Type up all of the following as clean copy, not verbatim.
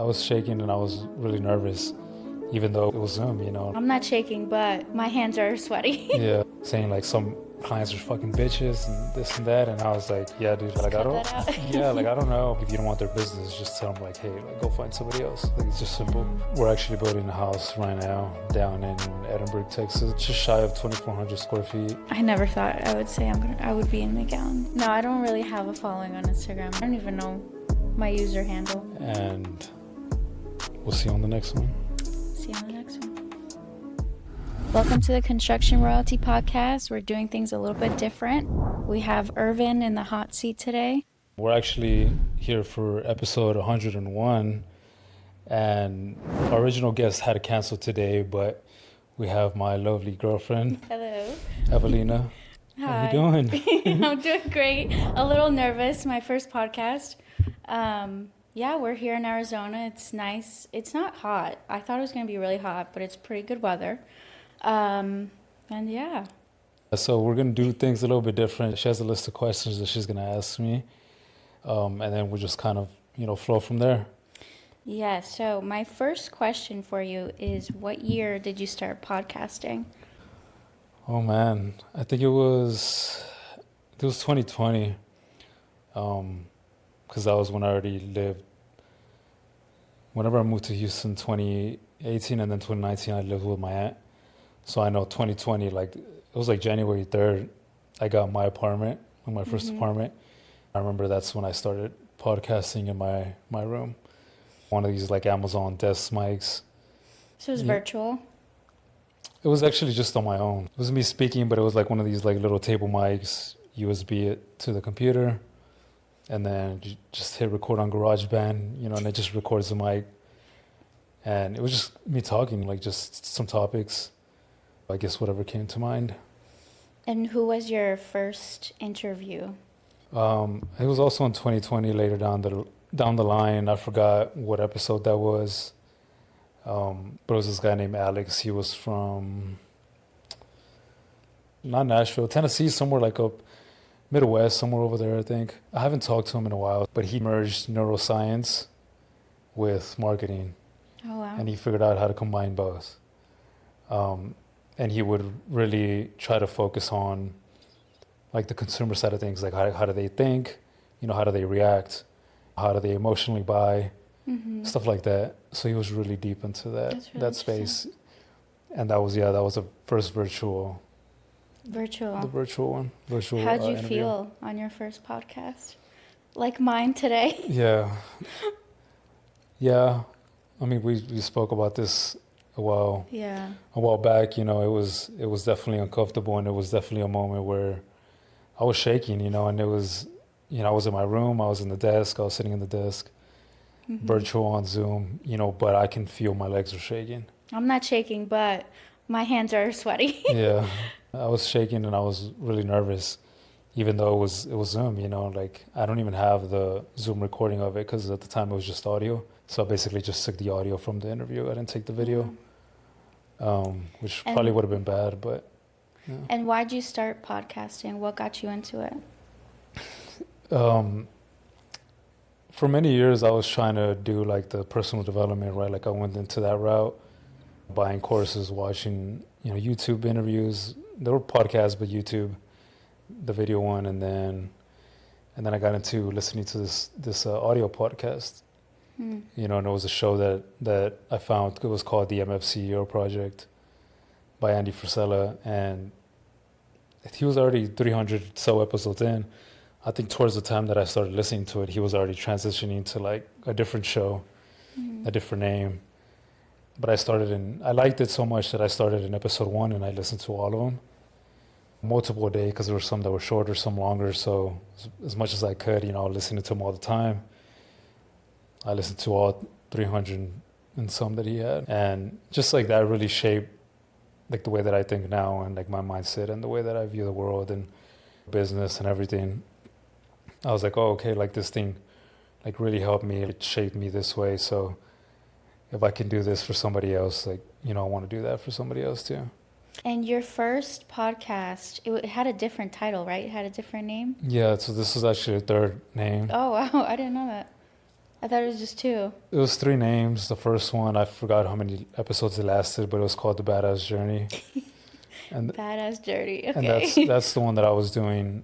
I was shaking and I was really nervous, even though it was Zoom, I'm not shaking, but my hands are sweaty. Yeah, saying like some clients are fucking bitches and this and that, and I was like, yeah, dude, like I don't, yeah, like I don't know. If you don't want their business, just tell them like, hey, like go find somebody else. Like it's just simple. We're actually building a house right now down in Edinburg, Texas, just shy of 2,400 square feet. I never thought I would say I would be in McGowan. No, I don't really have a following on Instagram. I don't even know my user handle. And we'll see you on the next one. See you on the next one. Welcome to the Construction Royalty Podcast. We're doing things a little bit different. We have Irvin in the hot seat today. We're actually here for episode 101, and our original guest had to cancel today, but we have my lovely girlfriend. Hello. Ewelina. Hi. How you doing? I'm doing great. A little nervous. My first podcast. Yeah, we're here in Arizona. It's nice. It's not hot. I thought it was going to be really hot, but it's pretty good weather. And yeah. So we're going to do things a little bit different. She has a list of questions that she's going to ask me. And then we'll just kind of, flow from there. Yeah, so my first question for you is, what year did you start podcasting? Oh, man. I think it was 2020. Because that was when I already lived. Whenever I moved to Houston 2018 and then 2019, I lived with my aunt. So I know 2020, it was like January 3rd, I got my apartment, my first apartment. I remember that's when I started podcasting in my room. One of these Amazon desk mics. So it was virtual? It was actually just on my own. It was me speaking, but it was one of these little table mics, USB it to the computer, and then you just hit record on GarageBand, and it just records the mic. And it was just me talking, just some topics, I guess whatever came to mind. And who was your first interview? It was also in 2020, later down the line. I forgot what episode that was. But it was this guy named Alex. He was from, not Nashville, Tennessee, somewhere up Midwest, somewhere over there, I think. I haven't talked to him in a while, but he merged neuroscience with marketing. Oh, wow. And he figured out how to combine both. And he would really try to focus on the consumer side of things, how do they think, how do they react, how do they emotionally buy, stuff like that. So he was really deep into that space. And that was the first virtual. The virtual one. How'd you feel on your first podcast? Like mine today? Yeah. Yeah. I mean, we spoke about this a while back. It was definitely uncomfortable, and it was definitely a moment where I was shaking, and it was, I was in my room, I was in the desk, I was sitting in the desk, virtual on Zoom, but I can feel my legs are shaking. I'm not shaking, but my hands are sweaty. Yeah, I was shaking and I was really nervous, even though it was Zoom, I don't even have the Zoom recording of it because at the time it was just audio. So I basically just took the audio from the interview. I didn't take the video, which probably would have been bad, but. Yeah. And why'd you start podcasting? What got you into it? For many years, I was trying to do the personal development, right? I went into that route, buying courses, watching, YouTube interviews. There were podcasts, but YouTube, the video one, and then I got into listening to this audio podcast. And it was a show that I found. It was called the MFCEO Project by Andy Frisella, and he was already 300 so episodes in. I think towards the time that I started listening to it, he was already transitioning to a different show, a different name. But I liked it so much that I started in episode 1 and I listened to all of them multiple a day, because there were some that were shorter, some longer. So as much as I could, listening to them all the time. I listened to all 300 and some that he had. And just that really shaped the way that I think now, and my mindset and the way that I view the world and business and everything. I was oh, okay, this thing really helped me. It shaped me this way. So if I can do this for somebody else, I want to do that for somebody else too. And your first podcast, it had a different title, right? It had a different name? Yeah, so this was actually a third name. Oh, wow. I didn't know that. I thought it was just two. It was 3 names. The first one, I forgot how many episodes it lasted, but it was called The Badass Journey. And Badass Dirty. Okay. and that's the one that I was doing,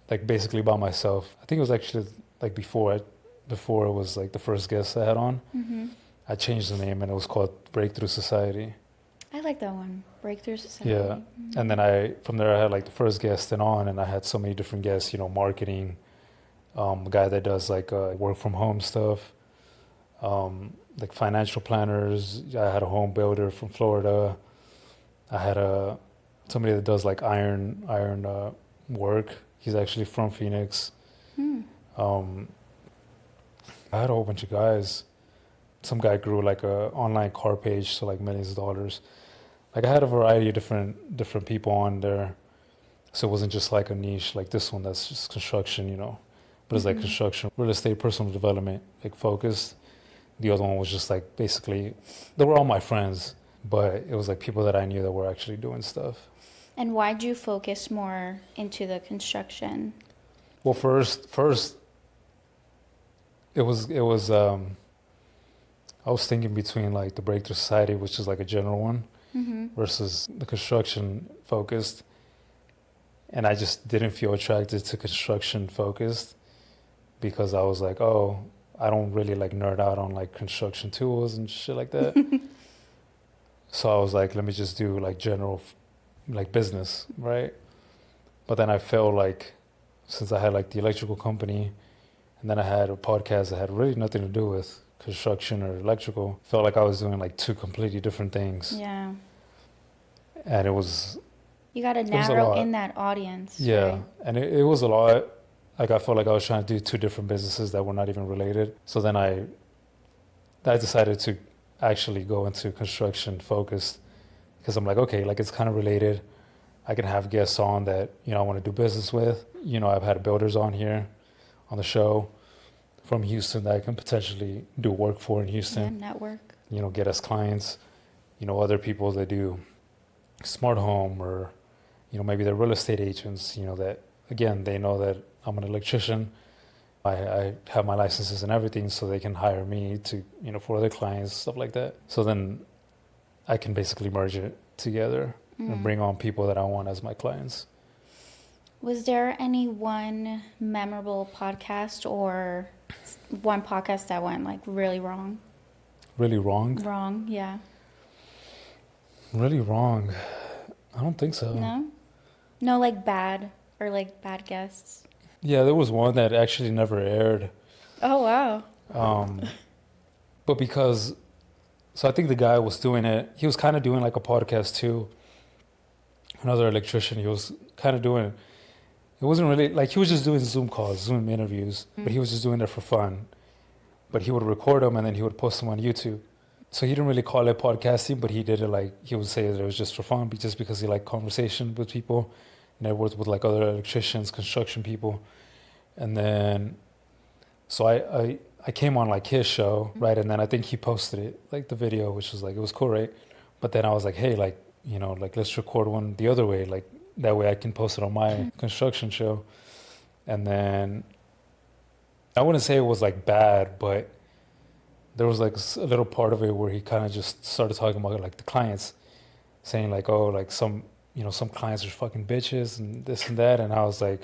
like basically by myself. I think it was actually like before it was like the first guest I had on. Mm-hmm. I changed the name and it was called Breakthrough Society. I like that one. Breakthrough Society. Yeah. Mm-hmm. And then from there I had like the first guest and on, and I had so many different guests, marketing, a guy that does like work from home stuff, like financial planners. I had a home builder from Florida. I had somebody that does like iron work. He's actually from Phoenix. Hmm. I had a whole bunch of guys. Some guy grew like a online car page, so like millions of dollars. Like I had a variety of different people on there, so it wasn't just like a niche like this one that's just construction, but it's like Mhm. construction, real estate, personal development, like focused. The other one was just like basically, they were all my friends, but it was like people that I knew that were actually doing stuff. And why'd you focus more into the construction? Well, first, it was I was thinking between like the Breakthrough Society, which is like a general one, Mm-hmm. versus the construction focused, and I just didn't feel attracted to construction focused because I was like, oh, I don't really like nerd out on like construction tools and shit like that. So I was like, let me just do like general like business, right? But then I felt like, since I had like the electrical company and then I had a podcast that had really nothing to do with construction or electrical, felt like I was doing like two completely different things. Yeah. And it was, You got to was a narrow lot. in that audience. yeah, Right? and it was a lot. Like I felt like I was trying to do two different businesses that were not even related. So then I decided to actually go into construction focused because I'm like, okay, like it's kind of related. I can have guests on that, I want to do business with. I've had builders on here on the show from Houston that I can potentially do work for in Yeah, Houston, network. get us clients, other people that do smart home or, maybe they're real estate agents, that again, they know that I'm an electrician. I have my licenses and everything, so they can hire me to, for other clients, stuff like that. So then I can basically merge it together and bring on people that I want as my clients. Was there any one memorable podcast or one podcast that went like really wrong? Really wrong? Wrong, yeah. Really wrong? I don't think so. No? No, like bad or like bad guests. Yeah, there was one that actually never aired. Oh, wow. But because, so I think the guy was doing it, he was kind of doing like a podcast too. Another electrician, he was kind of doing it. It wasn't really, like he was just doing Zoom calls, Zoom interviews, but he was just doing it for fun. But he would record them and then he would post them on YouTube. So he didn't really call it podcasting, but he did it like, he would say that it was just for fun, just because he liked conversation with people, networked with like other electricians, construction people. And then, so I came on like his show, right? And then I think he posted it, like the video, which was like, it was cool, right? But then I was like, hey, like, like let's record one the other way, like that way I can post it on my construction show. And then I wouldn't say it was like bad, but there was like a little part of it where he kind of just started talking about like the clients, saying like, oh, like some clients are fucking bitches and this and that. And I was like,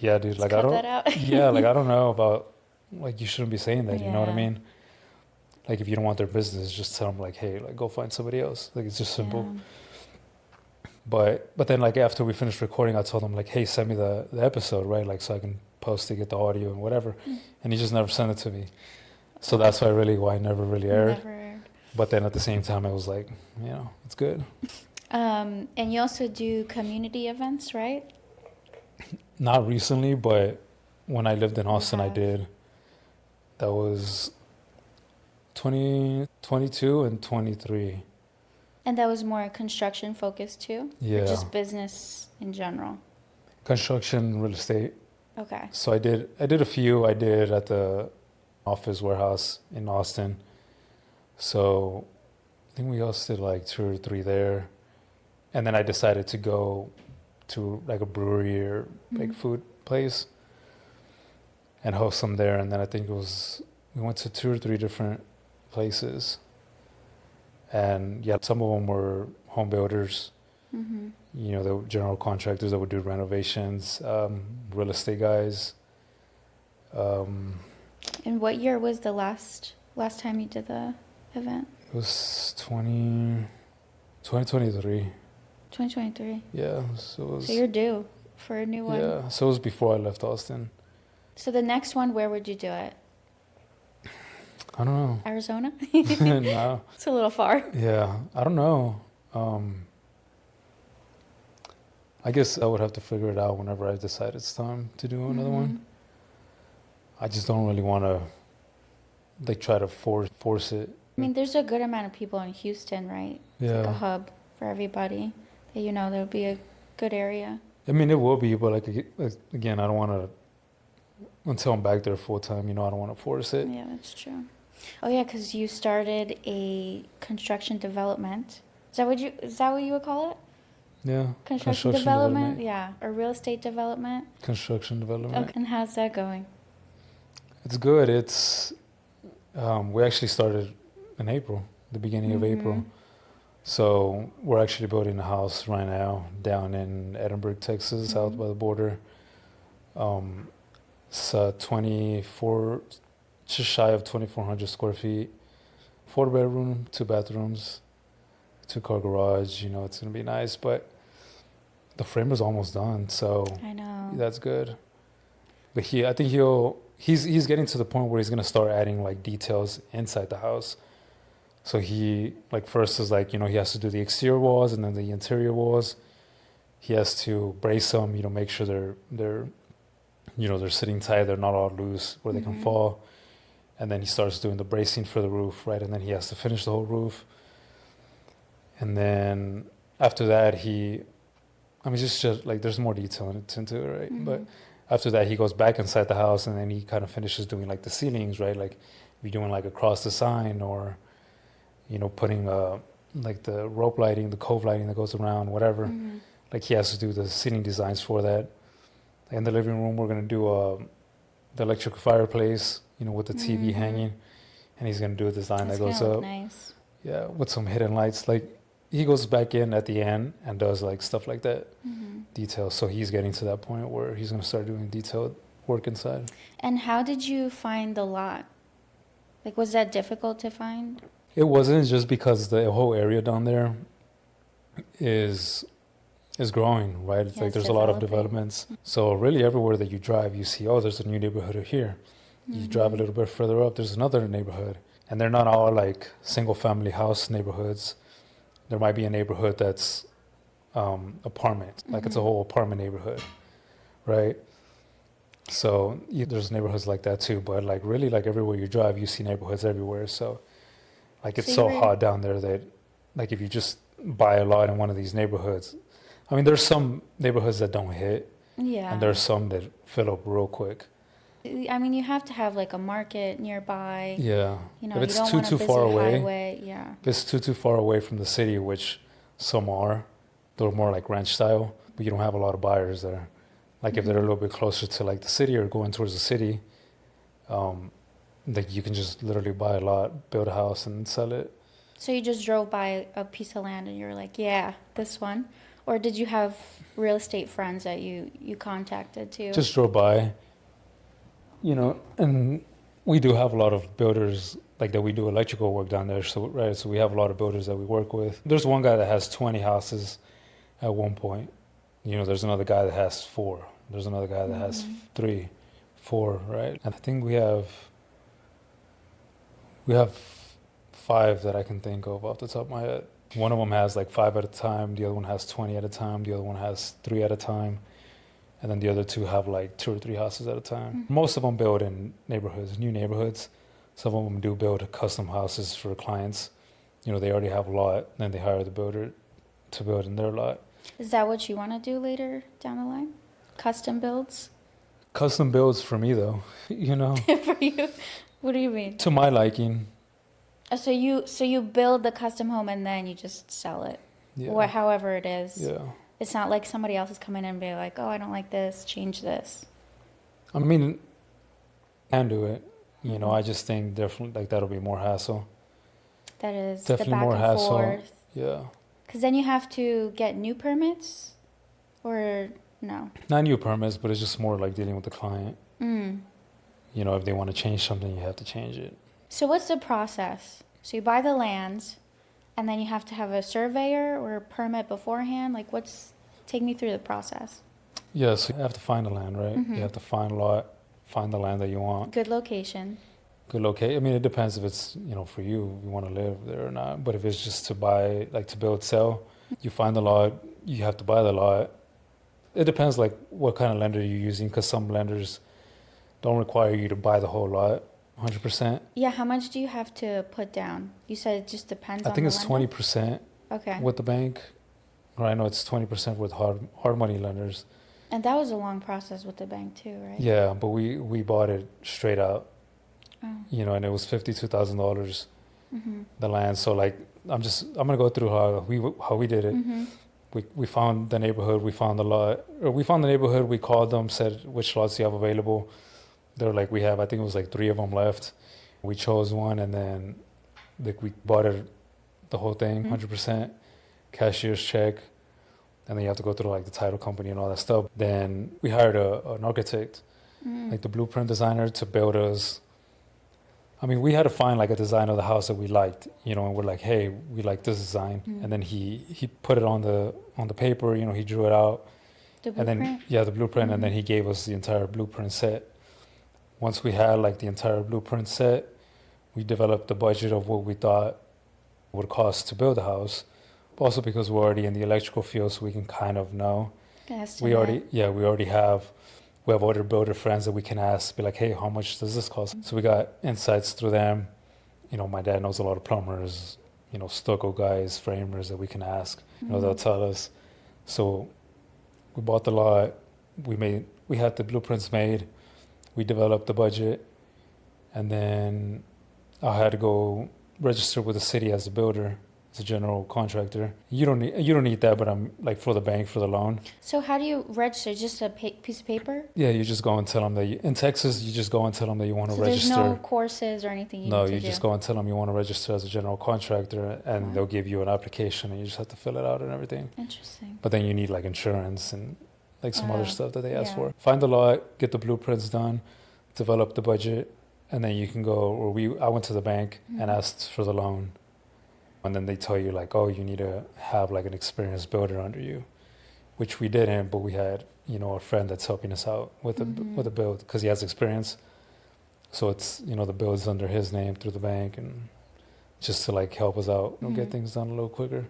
yeah, dude, like I Cut that don't, out. yeah, like I don't know about, like you shouldn't be saying that, you know what I Yeah. mean? Like if you don't want their business, just tell them like, hey, like go find somebody else. Like it's just simple. Yeah. But then like after we finished recording, I told him like, hey, send me the episode, right? Like so I can post it, get the audio and whatever. And he just never sent it to me. So that's why it never really aired. Never aired. But then at the same time, it was like, it's good. And you also do community events, right? Not recently, but when I lived in Austin, I have. did. That was 2022 and 23. And that was more construction focused too? Yeah. Or just business in general? Construction, real estate. Okay. So I did a few. I did at the office warehouse in Austin. So I think we hosted like 2 or 3 there. And then I decided to go to like a brewery or like food place and host them there. And then I think it was we went to 2 or 3 different places, and yeah, some of them were home builders. Mm-hmm. You know, the general contractors that would do renovations, real estate guys. And what year was the last time you did the event? It was 2023. 2023. Yeah, so it was. So you're due for a new one. Yeah, so it was before I left Austin. So the next one, where would you do it? I don't know. Arizona? No. It's a little far. Yeah, I don't know. I guess I would have to figure it out whenever I decide it's time to do another one. I just don't really want to like try to force it. I mean, there's a good amount of people in Houston, right? It's like a hub for everybody. That, you know, there would be a good area. I mean, it will be, but like again, I don't want to. Until I'm back there full time, you know, I don't want to force it. Yeah, that's true. Oh yeah, because you started a construction development. Is that what you would call it? Yeah. Construction development? Yeah, or real estate development. Construction development. Okay. And how's that going? It's good. It's we actually started in April, the beginning of April. So we're actually building a house right now down in Edinburg, Texas, out by the border. It's 24, just shy of 2,400 square feet, 4-bedroom, 2 bathrooms, 2-car garage. You know, it's gonna be nice, but the frame is almost done, so I know that's good. But I think he's getting to the point where he's gonna start adding like details inside the house. So he like first is like, you know, he has to do the exterior walls and then the interior walls. He has to brace them, you know, make sure they're you know, they're sitting tight, they're not all loose where they can fall. And then he starts doing the bracing for the roof, right? And then he has to finish the whole roof. And then after that, just like there's more detail into it, right? But after that, he goes back inside the house and then he kind of finishes doing like the ceilings, right? Like be doing like across the sign or, you know, putting like the rope lighting, the cove lighting that goes around, whatever. Like he has to do the ceiling designs for that. In the living room, we're gonna do the electric fireplace, you know, with the TV hanging, and he's gonna do a design that goes up. Nice. Yeah, with some hidden lights. Like he goes back in at the end and does like stuff like that, details. So he's getting to that point where he's gonna start doing detailed work inside. And how did you find the lot? Like, was that difficult to find? It wasn't, just because the whole area down there is growing, right? It's like there's a lot of developments. So really everywhere that you drive, you see, oh, there's a new neighborhood here. You drive a little bit further up, there's another neighborhood. And they're not all like single family house neighborhoods. There might be a neighborhood that's apartment, like it's a whole apartment neighborhood, right? So there's neighborhoods like that too, but like really like everywhere you drive, you see neighborhoods everywhere. So like it's so hot down there that like if you just buy a lot in one of these neighborhoods, I mean, there's some neighborhoods that don't hit, and there's some that fill up real quick. I mean, you have to have like a market nearby. Yeah. You know, if it's you don't too far away, highway. Yeah. If it's too far away from the city, which some are, they're more like ranch style, but you don't have a lot of buyers there. Like if they're a little bit closer to like the city or going towards the city, like you can just literally buy a lot, build a house, and sell it. So you just drove by a piece of land and you're like, yeah, this one. Or did you have real estate friends that you contacted too? Just drove by, you know, and we do have a lot of builders like that. We do electrical work down there, so right. So we have a lot of builders that we work with. There's one guy that has 20 houses at one point. You know, there's another guy that has 4. There's another guy that has 3, 4, right? And I think we have 5 that I can think of off the top of my head. One of them has like 5 at a time, the other one has 20 at a time, the other one has 3 at a time, and then the other 2 have like 2 or 3 houses at a time. Most of them build in neighborhoods, new neighborhoods. Some of them do build custom houses for clients. You know, they already have a lot, then they hire the builder to build in their lot. Is that what you want to do later down the line? Custom builds? Custom builds for me though, you know. For you? What do you mean? To my liking. So you build the custom home and then you just sell it, or however it is. Yeah. It's not like somebody else is coming in and be like, oh, I don't like this, change this. I mean, I can do it, You know, I just think definitely like that'll be more hassle. That is Definitely the back more and hassle. forth. Yeah. Because then you have to get new permits, or no? Not new permits, but it's just more like dealing with the client. Mm. You know, if they want to change something, you have to change it. So what's the process? So you buy the lands, and then you have to have a surveyor or a permit beforehand. Like, take me through the process. Yeah, so you have to find the land, right? Mm-hmm. You have to find the land that you want. Good location. Good location. I mean, it depends if it's, you know, for you want to live there or not. But if it's just to buy, like to build, sell, you find the lot, you have to buy the lot. It depends like what kind of lender you're using, because some lenders don't require you to buy the whole lot 100%. Yeah, how much do you have to put down? You said it just depends on I think the it's lender? 20% Okay. with the bank. Or I know it's 20% with hard money lenders. And that was a long process with the bank too, right? Yeah, but we bought it straight out. Oh. You know, and it was $52,000 Mm-hmm. the land. So like I'm gonna go through how we did it. Mm-hmm. We found the neighborhood, we found the lot, or we found the neighborhood. We called them, said which lots you have available. They're like, we have, I think it was like 3 of them left. We chose one, and then like we bought it, the whole thing, 100%, cashier's check, and then you have to go through like the title company and all that stuff. Then we hired an architect, like the blueprint designer, to build us. I mean, we had to find like a design of the house that we liked, you know, and we're like, hey, we like this design. And then he put it on the paper, you know, he drew it out. The And blueprint? then, the blueprint, and then he gave us the entire blueprint set. Once we had like the entire blueprint set, we developed the budget of what we thought would cost to build the house. Also because we're already in the electrical field, so we can kind of know. We already have other builder friends that we can ask, be like, hey, how much does this cost? So we got insights through them. You know, my dad knows a lot of plumbers, you know, stucco guys, framers that we can ask. You know, they'll tell us. So we bought the lot. We had the blueprints made. We developed the budget, and then I had to go register with the city as a builder, as a general contractor. You don't need that, but I'm like for the bank, for the loan. So how do you register? Just a piece of paper? Yeah, you just go and tell them that in Texas, you just go and tell them that you want to register. There's no courses or anything you need to do? No, you just go and tell them you want to register as a general contractor, and they'll give you an application, and you just have to fill it out and everything. Interesting. But then you need like insurance and like some other stuff that they ask yeah. for. Find the lot, get the blueprints done, develop the budget, and then you can go. Or I went to the bank and asked for the loan, and then they tell you like, oh, you need to have like an experienced builder under you, which we didn't, but we had, you know, a friend that's helping us out with the build because he has experience. So it's, you know, the build's under his name through the bank, and just to like help us out, you know, get things done a little quicker.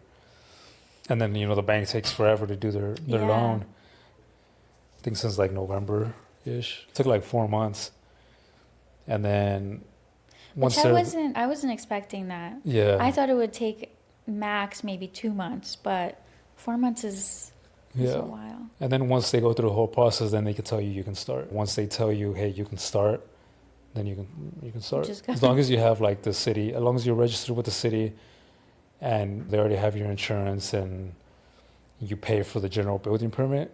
And then, you know, the bank takes forever to do their loan. I think since like November-ish. It took like 4 months. And then once I wasn't expecting that. Yeah. I thought it would take max maybe 2 months, but 4 months is a while. And then once they go through the whole process, then they can tell you can start. Once they tell you, hey, you can start, then you can start. As long as you have like the city, as long as you're registered with the city and they already have your insurance and you pay for the general building permit,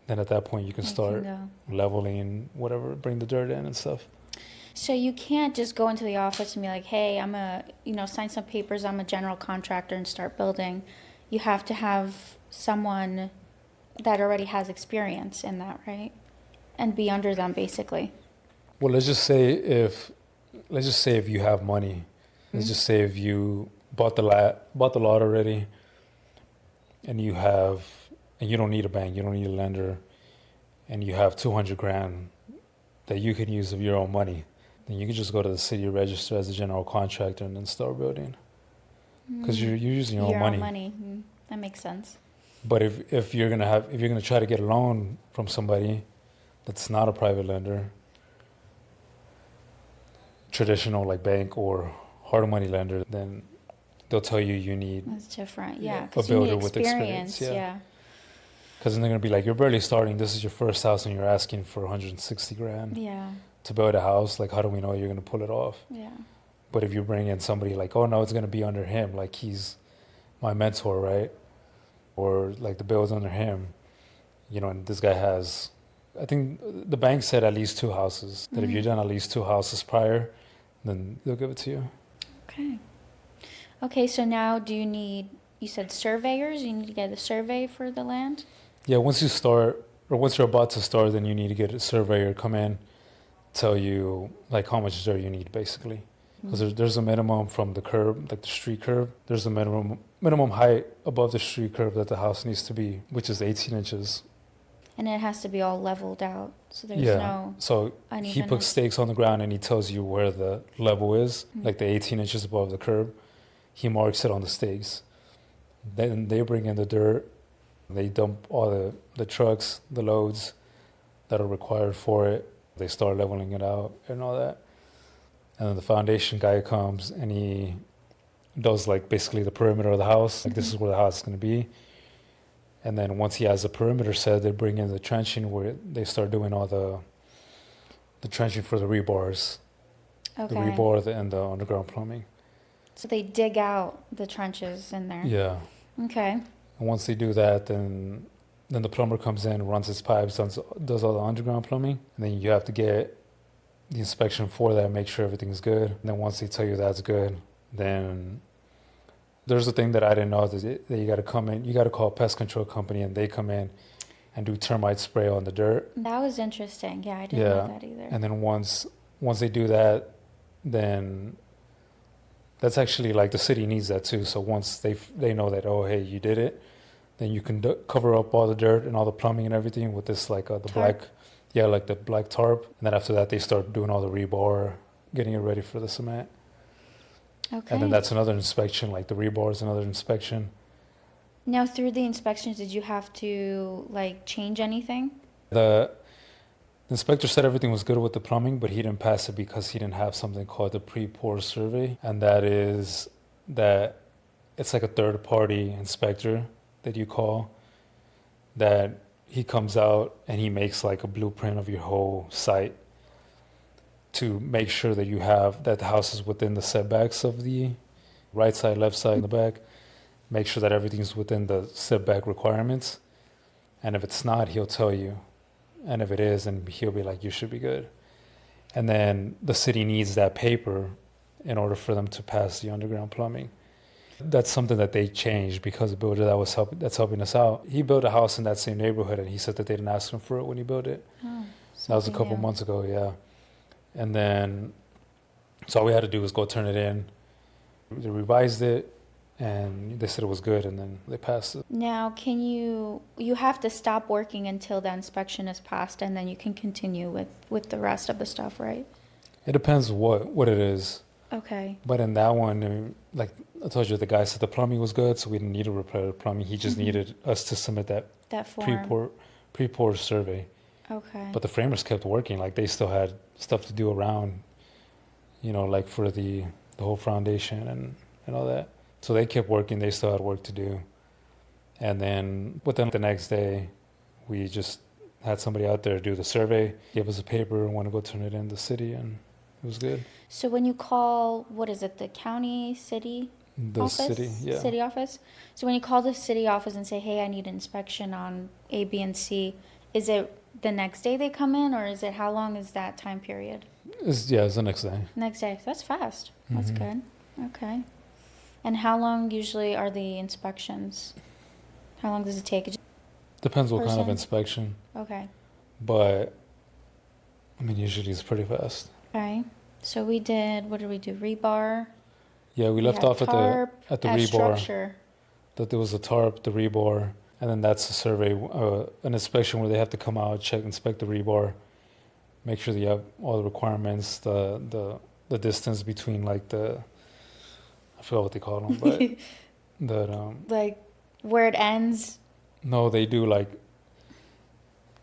then at that point you can start leveling whatever, bring the dirt in and stuff. So you can't just go into the office and be like, hey, sign some papers, I'm a general contractor, and start building. You have to have someone that already has experience in that, right? And be under them, basically. Well, let's just say if you have money, let's just say if you bought the lot already, and you don't need a bank, you don't need a lender, and you have $200,000 that you can use of your own money, then you can just go to the city, register as a general contractor, and then start building. Because you're using your own money. That makes sense. But if you're gonna try to get a loan from somebody that's not a private lender, traditional like bank or hard money lender, then they'll tell you need. That's different, yeah. A builder with experience, yeah. Because then they're gonna be like, you're barely starting. This is your first house, and you're asking for $160,000. Yeah. To build a house. Like, how do we know you're gonna pull it off? Yeah. But if you bring in somebody like, oh no, it's gonna be under him, like he's my mentor, right? Or like the bill's under him, you know, and this guy has, I think the bank said at least 2 houses. That if you've done at least 2 houses prior, then they'll give it to you. Okay. Okay, so now you said surveyors? You need to get a survey for the land? Yeah, once you start, or once you're about to start, then you need to get a surveyor come in, tell you like how much dirt you need, basically. Because there's a minimum from the curb, like the street curb. There's a minimum height above the street curb that the house needs to be, which is 18 inches. And it has to be all leveled out, so there's Yeah. no So he unevenness. puts stakes on the ground and he tells you where the level is, like the 18 inches above the curb. He marks it on the stakes. Then they bring in the dirt. They dump all the trucks, the loads that are required for it. They start leveling it out and all that. And then the foundation guy comes and he does like basically the perimeter of the house. Like this is where the house is going to be. And then once he has the perimeter set, they bring in the trenching where they start doing all the trenching for the rebars, Okay. the rebar and the underground plumbing. So they dig out the trenches in there. Yeah. Okay. And once they do that, then the plumber comes in, runs his pipes, does all the underground plumbing. And then you have to get the inspection for that, make sure everything's good. And then once they tell you that's good, then there's a thing that I didn't know that you got to come in, you got to call a pest control company and they come in and do termite spray on the dirt. That was interesting. Yeah, I didn't know that either. And then once they do that, then that's actually like the city needs that too. So once they know that, oh, hey, you did it, then you can cover up all the dirt and all the plumbing and everything with this like the tarp? like the black tarp. And then after that, they start doing all the rebar, getting it ready for the cement. Okay. And then that's another inspection, like the rebar is another inspection. Now, through the inspections, did you have to like change anything? The inspector said everything was good with the plumbing, but he didn't pass it because he didn't have something called the pre-pour survey. And that is that it's like a third-party inspector that you call, that he comes out and he makes like a blueprint of your whole site to make sure that that the house is within the setbacks of the right side, left side, and the back. Make sure that everything's within the setback requirements. And if it's not, he'll tell you. And if it is, then he'll be like, you should be good. And then the city needs that paper in order for them to pass the underground plumbing. That's something that they changed because the builder that's helping us out, he built a house in that same neighborhood and he said that they didn't ask him for it when he built it. Oh, That was a couple months ago, yeah. And then, so all we had to do was go turn it in. They revised it, and they said it was good, and then they passed it. Now, you have to stop working until the inspection is passed, and then you can continue with the rest of the stuff, right? It depends what it is. Okay. But in that one, like I told you, the guy said the plumbing was good, so we didn't need to repair the plumbing. He just needed us to submit that form. pre-pour survey. Okay. But the framers kept working. Like they still had stuff to do around, like for the whole foundation and all that. So they kept working. They still had work to do. And then within the next day, we just had somebody out there do the survey, give us a paper, and want to go turn it in the city, and it was good. So when you call, what is it, the county, city office? City, yeah. City office? So when you call the city office and say, hey, I need an inspection on A, B, and C, is it the next day they come in, or is it, how long is that time period? It's the next day. Next day. That's fast. That's good. Okay. And how long usually are the inspections? How long does it take? Depends what kind of inspection. Okay. But, usually it's pretty fast. Okay. So what did we do? Rebar? Yeah, we left off at the rebar. Structure. That there was a tarp, the rebar, and then that's a survey, an inspection where they have to come out, inspect the rebar, make sure that you have all the requirements, the distance between like I forgot what they call them, but like where it ends. No, they do like,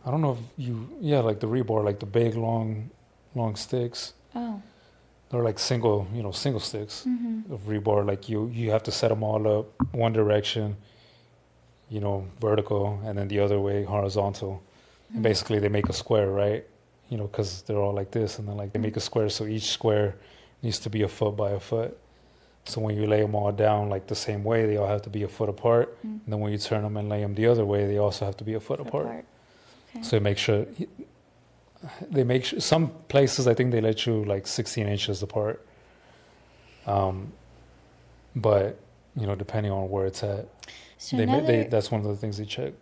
I don't know if like the rebar, like the big long sticks. Oh. They're like single sticks of rebar. Like you have to set them all up one direction, vertical, and then the other way horizontal. And basically they make a square, right? Because they're all like this, and then like they make a square, so each square needs to be a foot by a foot. So when you lay them all down like the same way, they all have to be a foot apart. And then when you turn them and lay them the other way, they also have to be a foot apart. Okay. So they make sure some places I think they let you like 16 inches apart. But depending on where it's at, So that's one of the things they check.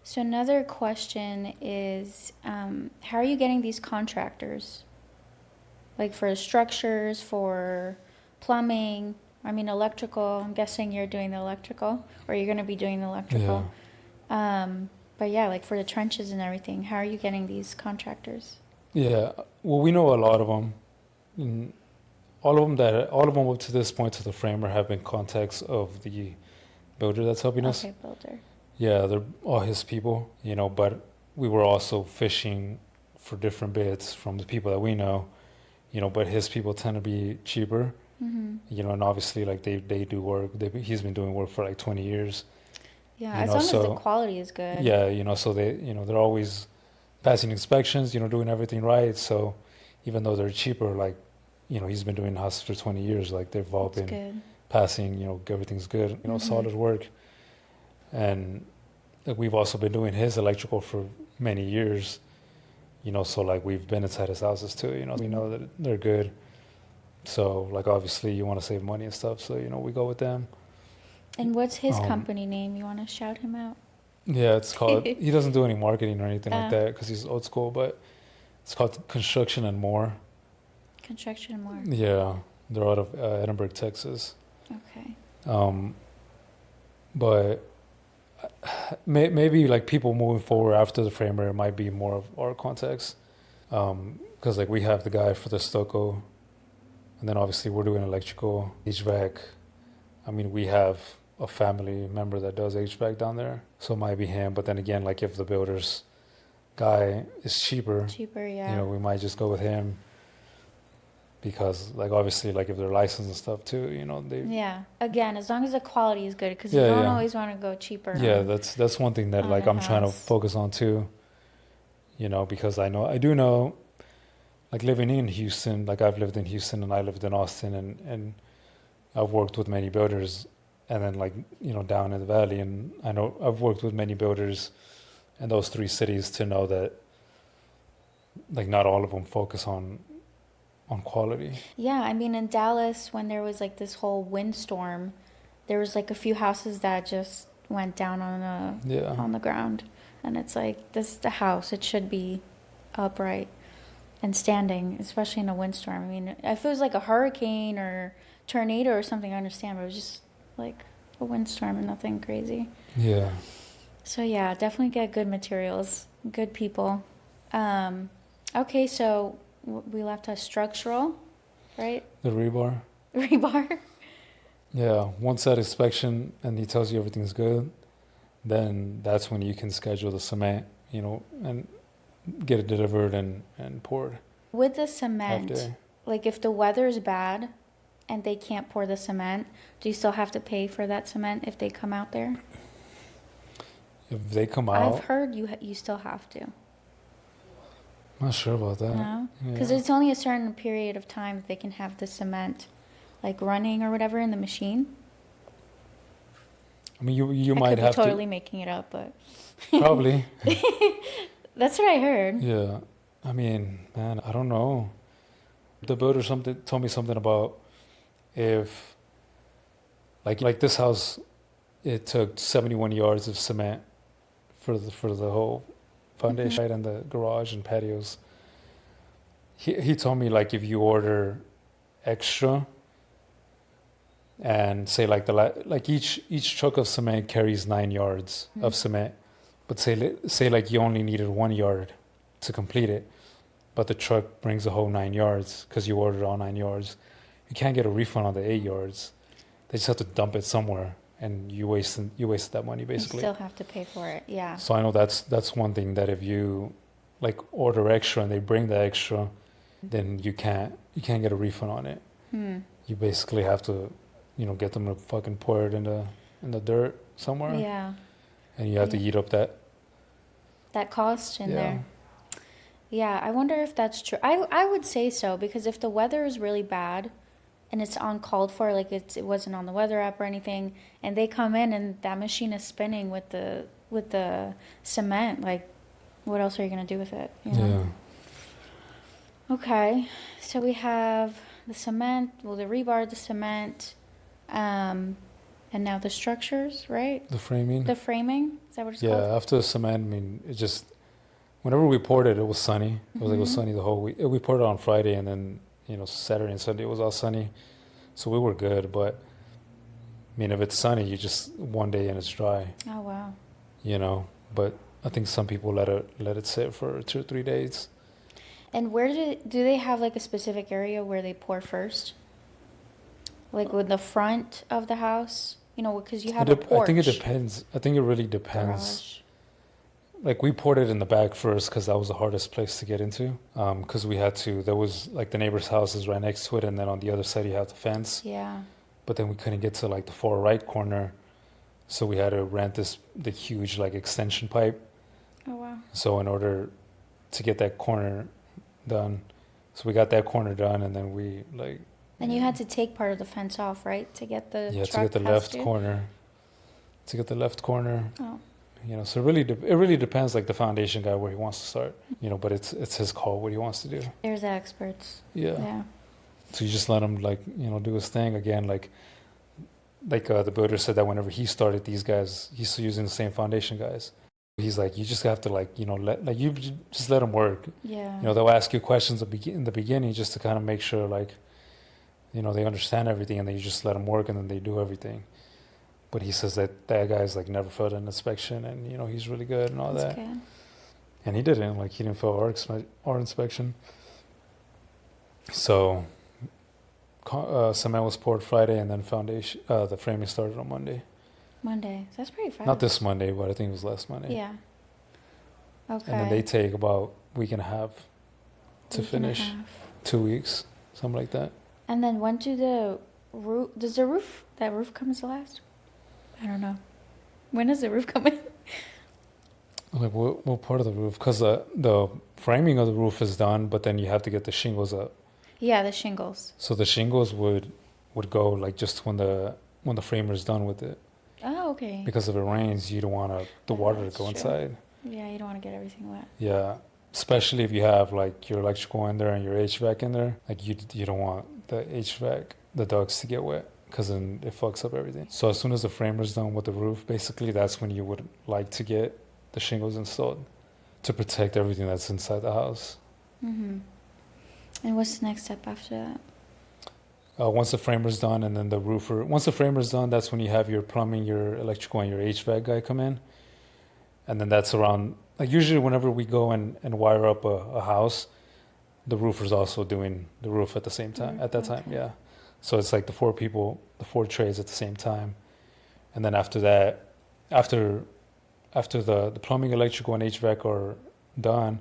So another question is, how are you getting these contractors? Like for structures, for plumbing, I mean electrical. I'm guessing you're doing the electrical, or you're going to be doing the electrical. But yeah, like for the trenches and everything, how are you getting these contractors? Yeah, well, we know a lot of them. And all of them up to this point to the framer have been contacts of the builder that's helping us. Okay, builder. Yeah, they're all his people, but we were also fishing for different bids from the people that we know, but his people tend to be cheaper, and obviously like they do work. He's been doing work for like 20 years. Yeah, as long as the quality is good. Yeah, so they're always passing inspections, doing everything right. So even though they're cheaper, like, he's been doing houses for 20 years, like they've all That's been good. passing, everything's good, solid work. And like we've also been doing his electrical for many years, so like we've been inside his houses too, we know that they're good. So like obviously you want to save money and stuff, so we go with them. And what's his company name? You want to shout him out? Yeah, it's called, he doesn't do any marketing or anything like that because he's old school, but it's called Construction and More. Construction and More. Yeah, they're out of Edinburg, Texas. Okay. But maybe like people moving forward after the framer might be more of our contacts, because like we have the guy for the stucco, and then obviously we're doing electrical, HVAC. I mean, we have a family member that does HVAC down there, so it might be him. But then again, like if the builder's guy is cheaper, Yeah. we might just go with him. Because, like, obviously, like, if they're licensed and stuff, too, they... Yeah. Again, as long as the quality is good, because you don't always want to go cheaper. Yeah, that's one thing that, like, I'm trying to focus on, too. Because I do know, like, living in Houston, like, I've lived in Houston and I lived in Austin, and I've worked with many builders, and then, like, down in the valley, and I know I've worked with many builders in those three cities to know that, like, not all of them focus on quality. Yeah, I mean in Dallas when there was like this whole windstorm, there was like a few houses that just went down on the ground, and it's like, this is the house, it should be upright and standing, especially in a windstorm. I mean, if it was like a hurricane or tornado or something, I understand, but it was just like a windstorm and nothing crazy. Yeah. So yeah, definitely get good materials, good people. Okay, so we left a structural, right? The rebar. Rebar. Yeah, once that inspection and he tells you everything's good, then that's when you can schedule the cement, and get it delivered and poured. With the cement, like if the weather is bad and they can't pour the cement, do you still have to pay for that cement if they come out there? If they come out... I've heard you still have to. Not sure about that. No? Because it's only a certain period of time that they can have the cement, like running or whatever in the machine. I mean, you might have to... I could be totally making it up, but... Probably. That's what I heard. Yeah. I mean, man, I don't know. The builder told me something about if... Like this house, it took 71 yards of cement for the whole foundation, right, and the garage and patios. He told me, like, if you order extra and say like each truck of cement carries 9 yards of cement, but say like you only needed 1 yard to complete it, but the truck brings the whole 9 yards because you ordered all 9 yards, you can't get a refund on the 8 yards. They just have to dump it somewhere, and you wasted that money basically. You still have to pay for it, yeah. So I know that's one thing, that if you like order extra and they bring the extra, then you can't get a refund on it. You basically have to, get them to fucking pour it in the dirt somewhere. Yeah. And you have to eat up that cost in there. Yeah, I wonder if that's true. I would say so, because if the weather is really bad and it's uncalled for, like it wasn't on the weather app or anything, and they come in and that machine is spinning with the cement, like what else are you going to do with it? Yeah. Okay, so we have the cement, well, the rebar, the cement, and now the structures, right? The framing. The framing, is that what it's Yeah, called? after the cement, I mean, it just, whenever we poured it, it was sunny. It was like it was sunny the whole week. We poured it on Friday, and then, Saturday and Sunday it was all sunny. So we were good, but I mean, if it's sunny, you just one day and it's dry, Oh, wow. But I think some people let it sit for 2 or 3 days. And where do they have like a specific area where they pour first? Like with the front of the house? Because you have a porch. I think it depends. I think it really depends. Garage. Like we poured it in the back first because that was the hardest place to get into. Because we had to. There was like the neighbor's house is right next to it, and then on the other side you have the fence. Yeah. But then we couldn't get to like the far right corner, so we had to rent the huge like extension pipe. Oh, wow. So in order to get that corner done, so we got that corner done, and then we like. And you had to take part of the fence off, right, to get the Yeah, truck to get the past left you? corner. To get the left corner. Oh. So it really depends, like the foundation guy where he wants to start. But it's his call what he wants to do. There's the experts. Yeah. Yeah. So you just let him like do his thing again. Like the builder said that whenever he started, these guys he's still using the same foundation guys. He's like, you just have to you just let them work. Yeah. They'll ask you questions in the beginning just to kind of make sure they understand everything, and then you just let them work, and then they do everything. But he says that guy's like never failed an inspection, and he's really good and all That's that. good. And he didn't fail our inspection. So cement was poured Friday, and then foundation the framing started on Monday. Monday. That's pretty fast. Not this Monday, but I think it was last Monday. Yeah. Okay. And then they take about a week and a half to Week and a finish. half. 2 weeks, something like that. And then when does the roof comes last? I don't know. When does the roof come in? Like what part of the roof? Because the framing of the roof is done, but then you have to get the shingles up. Yeah, the shingles. So the shingles would go like just when the framer's done with it. Oh, okay. Because if it rains, you don't want the water to that's go true. inside. Yeah, you don't want to get everything wet. Yeah, especially if you have like your electrical in there and your HVAC in there. Like you don't want the HVAC, the ducts to get wet, because then it fucks up everything. So as soon as the framer's done with the roof, basically that's when you would like to get the shingles installed to protect everything that's inside the house. Mm-hmm. And what's the next step after that? Once the framer's done, and then once the framer's done, that's when you have your plumbing, your electrical, and your HVAC guy come in. And then that's around, like usually whenever we go and wire up a house, the roofer's also doing the roof at the same time, at that time, yeah. So it's like the 4 people, the 4 trades at the same time. And then after that, after the plumbing, electrical, and HVAC are done,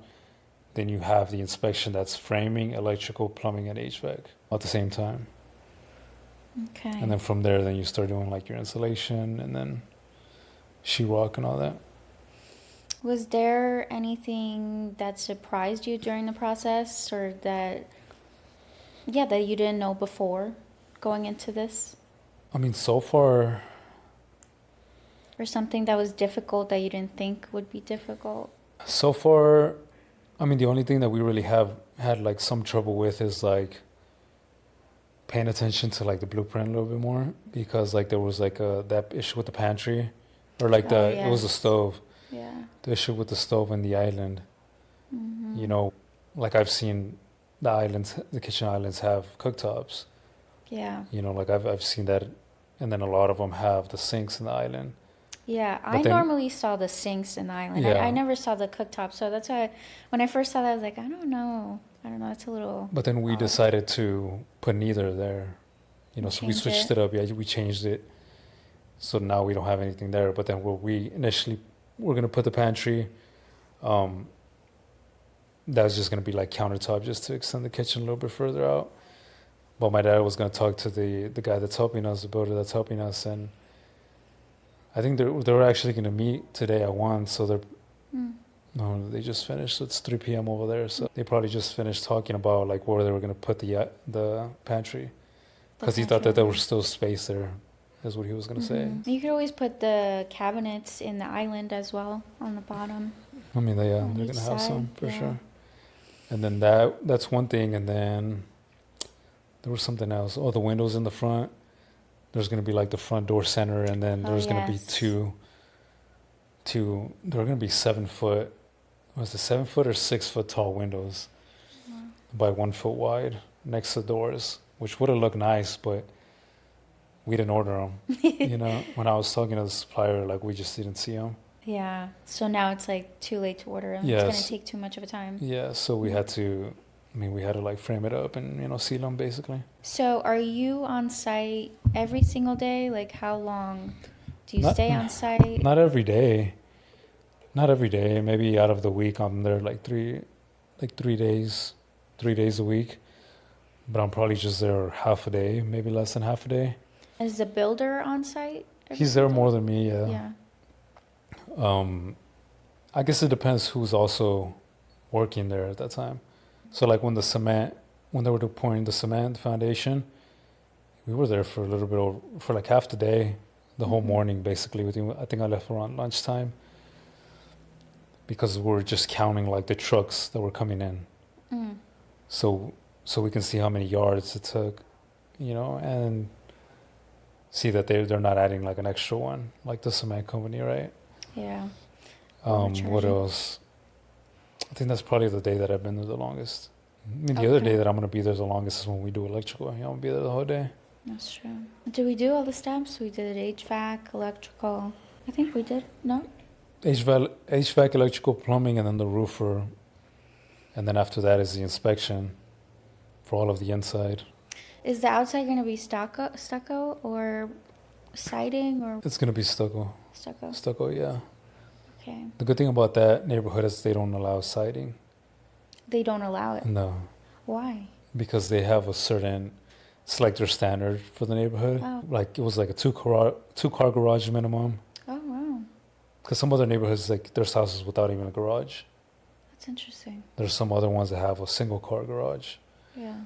then you have the inspection that's framing, electrical, plumbing, and HVAC at the same time. Okay. And then from there, then you start doing like your insulation and then sheetrock and all that. Was there anything that surprised you during the process, or that you didn't know before going into this? I mean, so far, Or something that was difficult that you didn't think would be difficult? I mean, the only thing that we really have had like some trouble with is like paying attention to like the blueprint a little bit more, because like there was like that issue with the pantry, or like it was the stove. Yeah. The issue with the stove and the island. Mm-hmm. Like I've seen the kitchen islands have cooktops. Yeah. Like I've seen that, and then a lot of them have the sinks in the island. Yeah, But I then- normally saw the sinks in the island. Yeah. I never saw the cooktop, so that's why when I first saw that, I was like, I don't know, it's a little... But then we odd. decided to put neither there. So we Change switched it up. Yeah, we changed it. So now we don't have anything there. But then we're gonna put the pantry. That's just gonna be like countertop, just to extend the kitchen a little bit further out. But my dad was gonna talk to the guy that's helping us, the builder that's helping us, and I think they're actually gonna meet today at 1. So no, they just finished. So it's 3 p.m. over there. So they probably just finished talking about like where they were gonna put the pantry, because he thought that there was still space there, is what he was gonna say. You could always put the cabinets in the island as well on the bottom. I mean, they're On gonna each have some side, for yeah. sure. And then that's one thing. And then There was something else. Oh, the windows in the front. There's gonna be like the front door center, and then there's gonna be they're gonna be 7 foot. Was it 7 foot or 6 foot tall windows by 1 foot wide next to the doors, which would have looked nice, but we didn't order them. You know, when I was talking to the supplier, like we just didn't see them. Yeah. So now it's like too late to order them. Yes. It's gonna take too much of a time. Yeah, so we had to. I mean, we had to like frame it up and seal them basically. So are you on site every single day? Like how long do you stay on site? Not every day. Not every day. Maybe out of the week I'm there like 3 days a week. But I'm probably just there half a day, maybe less than half a day. Is the builder on site? He's there more than me, Yeah. I guess it depends who's also working there at that time. So like when they were pouring the cement foundation, we were there for a little bit over, for like half the day, the whole morning basically. I think I left around lunchtime because we were just counting like the trucks that were coming in. So we can see how many yards it took, and see that they're not adding like an extra one, like the cement company, right? Yeah. What else? I think that's probably the day that I've been there the longest. I mean, the other day that I'm going to be there the longest is when we do electrical. I'm going to be there the whole day. That's true. Did we do all the steps? We did HVAC, electrical. I think we did. No? HVAC, electrical, plumbing, and then the roofer. And then after that is the inspection for all of the inside. Is the outside going to be stucco or siding or? It's going to be stucco. Stucco, yeah. Okay. The good thing about that neighborhood is they don't allow siding. They don't allow it? No. Why? Because they have it's like their standard for the neighborhood. Oh. Like it was like a two-car garage minimum. Oh, wow. Because some other neighborhoods, like there's houses without even a garage. That's interesting. There's some other ones that have a single-car garage. Yeah.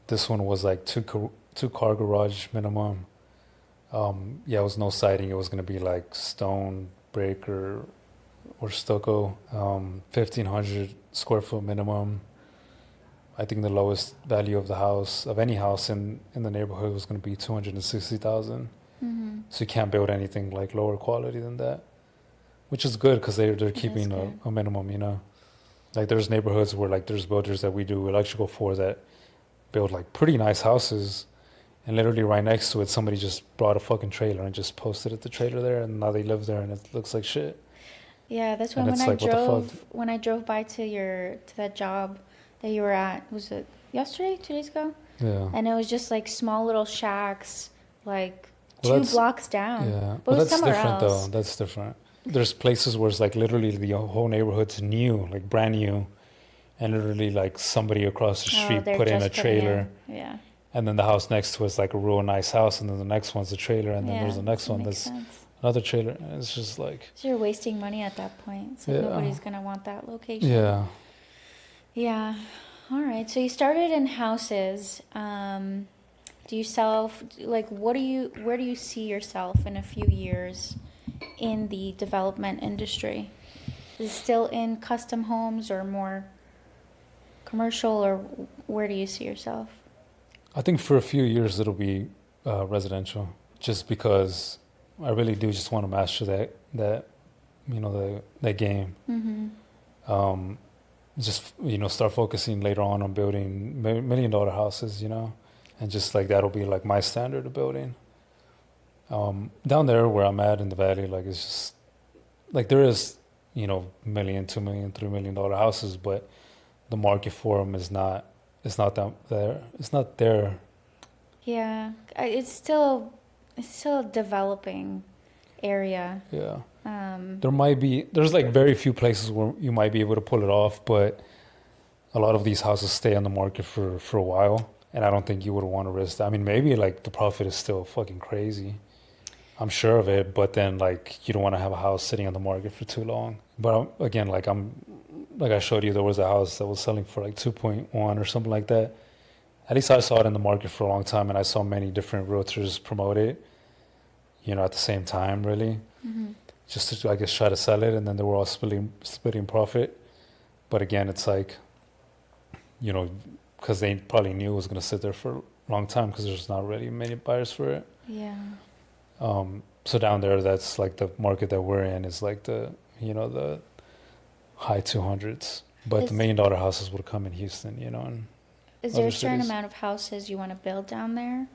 This one was like two-car garage minimum. It was no siding. It was going to be like stone, brick, or stucco. 1,500 square foot minimum. I think the lowest value of any house in the neighborhood was going to be 260,000. So you can't build anything like lower quality than that, which is good because they're keeping a minimum. Like there's neighborhoods where like there's builders that we do electrical for that build like pretty nice houses, and literally right next to it somebody just brought a fucking trailer and just posted the trailer there, and now they live there and it looks like shit. Yeah, that's why when I drove by to that job that you were at, was it yesterday, 2 days ago? Yeah. And it was just like small little shacks, like 2 blocks down. Yeah, but that's different else. though. That's different. There's places where it's like literally the whole neighborhood's new, like brand new, and literally like somebody across the street put in a trailer. Yeah. And then the house next to it's like a real nice house, and then the next one's a trailer, and then there's the next one that's another trailer. It's just like, so you're wasting money at that point. So nobody's gonna want that location. Yeah. Yeah. All right. So you started in houses. Do you where do you see yourself in a few years in the development industry? Is it still in custom homes or more commercial, or where do you see yourself? I think for a few years it'll be residential, just because I really do just want to master that game. Just start focusing later on building $1 million houses, and just like that'll be like my standard of building. Down there where I'm at in the valley, like it's just like there is $1 million, $2 million, $3 million houses, but the market for them is not there. Yeah, it's still a developing area. Yeah. There's like very few places where you might be able to pull it off, but a lot of these houses stay on the market for a while, and I don't think you would want to risk that. I mean, maybe like the profit is still fucking crazy. I'm sure of it, but then like you don't want to have a house sitting on the market for too long. But again, like I showed you, there was a house that was selling for like 2.1 or something like that. At least I saw it in the market for a long time, and I saw many different realtors promote it, at the same time, really. Just to, I guess, try to sell it, and then they were all splitting profit. But again, it's like, because they probably knew it was going to sit there for long time because there's not really many buyers for it. Yeah. So down there, that's like the market that we're in is like the high 200s. But the $1 million houses would come in Houston, and Is there other a certain cities. amount of houses you want to build down there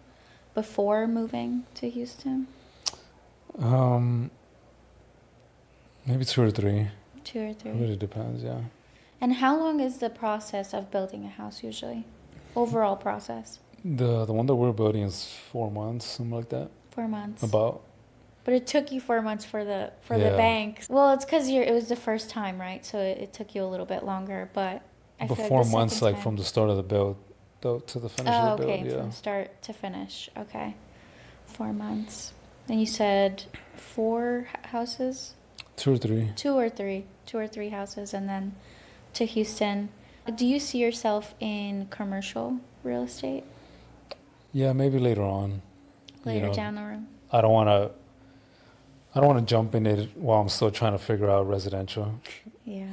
before moving to Houston? Maybe 2 or 3. 2 or 3. It really depends, yeah. And how long is the process of building a house usually? Overall process? The one that we're building is 4 months, something like that. 4 months. About. But it took you 4 months for the bank. Well, it's because it was the first time, right? So it took you a little bit longer. But I feel like 4 the months, second like from the start of the build, though, to the finish of the build. Okay, Yeah. from start to finish. Okay, 4 months. And you said 4 houses? 2 or 3. 2 or 3. 2 or 3 houses, and then to Houston. Do you see yourself in commercial real estate Yeah, maybe later on. later down the road? I don't want to jump in it while I'm still trying to figure out residential. Yeah.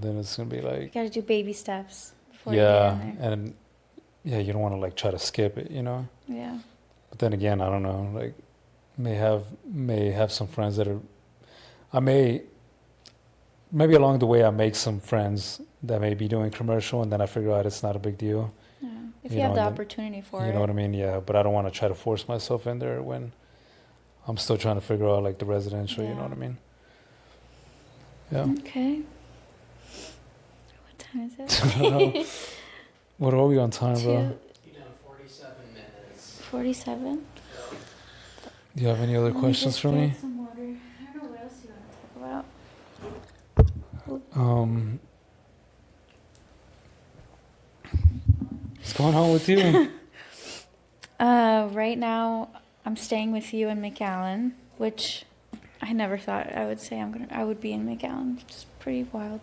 Then it's gonna be like. You got to do baby steps before you get in there. And you don't want to like try to skip it, Yeah. But then again, I don't know. Like, may have some friends that are. Maybe along the way I make some friends that may be doing commercial, and then I figure out it's not a big deal. Yeah. If you have the and then- opportunity for it. You know what I mean? Yeah, but I don't want to try to force myself in there when I'm still trying to figure out like the residential. You know Yeah. what I mean? Yeah. Okay. What time is it? I don't know. What are we on time, bro? You've done 47 minutes. 47? Do you have any other questions for me? Some water. I don't know what else you want to talk about. What's going on with you? Right now, I'm staying with you in McAllen, which I never thought I would say I would be in McAllen. It's pretty wild.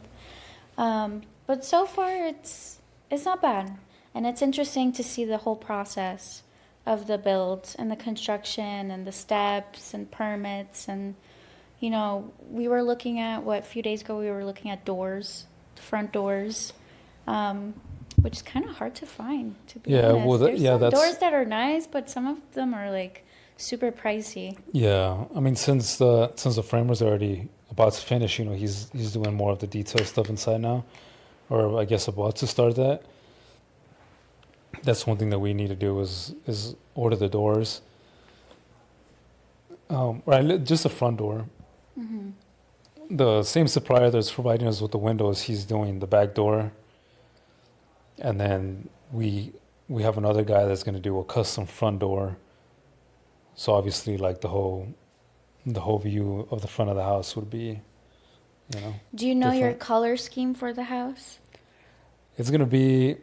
But so far, it's not bad, and it's interesting to see the whole process of the build and the construction and the steps and permits and. We were looking at a few days ago we were looking at doors, front doors, which is kind of hard to find, to be honest. Well, There's some that's doors that are nice, but some of them are like super pricey. Yeah, I mean, since the framer's already about to finish, he's doing more of the detail stuff inside now, or I guess about to start that. That's one thing that we need to do is order the doors. Right, just the front door. Mm-hmm. The same supplier that's providing us with the windows, he's doing the back door. And then we have another guy that's going to do a custom front door. So obviously, like the whole view of the front of the house would be, Do you know your different. color scheme for the house? It's going to be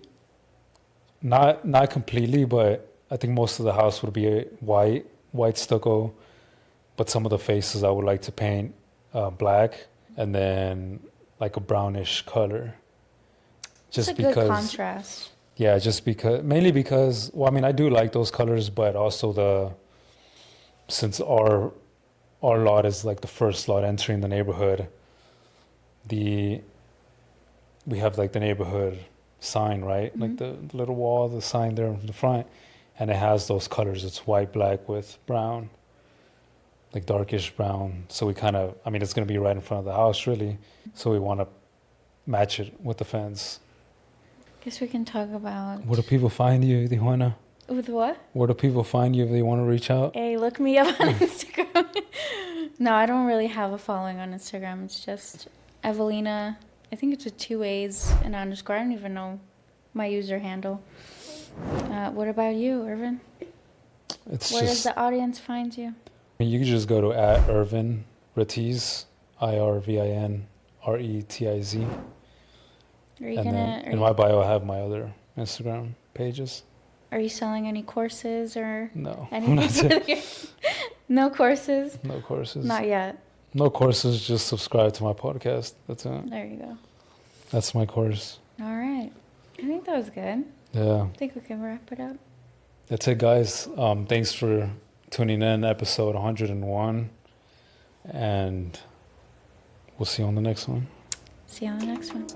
not completely, but I think most of the house would be white stucco. But some of the faces I would like to paint black, and then like a brownish color. It's a good contrast. Yeah, mainly because I mean I do like those colors, but also since our lot is like the first lot entering the neighborhood, we have like the neighborhood sign, right? Mm-hmm. Like the little wall, the sign there in the front, and it has those colors. It's white, black with brown. Like darkish brown. So we kind of, I mean, it's going to be right in front of the house, really. So we want to match it with the fence. Guess we can talk about... Where do people find you if they want to? With what? Where do people find you if they want to reach out? Hey, look me up on Instagram. No, I don't really have a following on Instagram. It's just Ewelina. I think it's with 2 A's and underscore. I don't even know my user handle. What about you, Irvin? Where does the audience find you? You can just go to @Irvin Retiz, IRVIN RETIZ. In my bio, I have my other Instagram pages. Are you selling any courses or No, anything? No courses? No courses. Not yet. No courses, just subscribe to my podcast. That's it. There you go. That's my course. All right. I think that was good. Yeah. I think we can wrap it up. That's it, guys. Thanks for tuning in, episode 101. And we'll see you on the next one. See you on the next one.